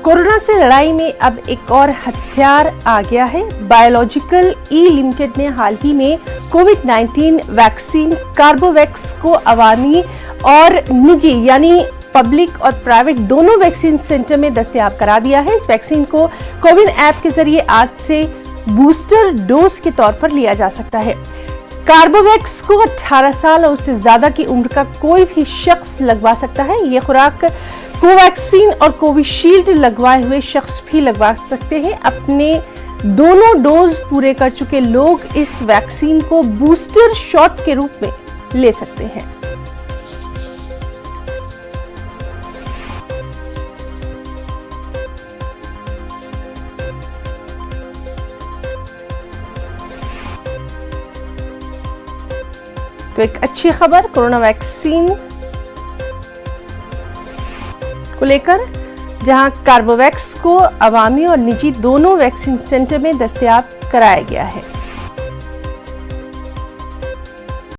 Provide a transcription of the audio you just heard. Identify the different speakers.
Speaker 1: Corona से लड़ाई में अब एक और हथियार आ गया है। बायोलॉजिकल ई लिमिटेड ने हाल ही में कोविड-19 वैक्सीन कार्बोवैक्स को अवामी और निजी यानी पब्लिक और प्राइवेट दोनों वैक्सीन सेंटर में दस्तयाब करा दिया है। इस वैक्सीन को कोविन ऐप के जरिए आज से बूस्टर डोज के तौर पर लिया जा सकता है। कार्बोवैक्स को 18 साल और उससे ज्यादा की उम्र का कोई भी शख्स लगवा सकता है। ये खुराक कोवैक्सीन और कोविशील्ड लगवाए हुए शख्स भी लगवा सकते हैं। अपने दोनों डोज पूरे कर चुके लोग इस वैक्सीन को बूस्टर शॉट के रूप में ले सकते हैं। तो एक अच्छी खबर कोरोना वैक्सीन को लेकर, जहां कार्बोवैक्स को अवामी और निजी दोनों वैक्सीन सेंटर में दस्तयाब कराया गया है।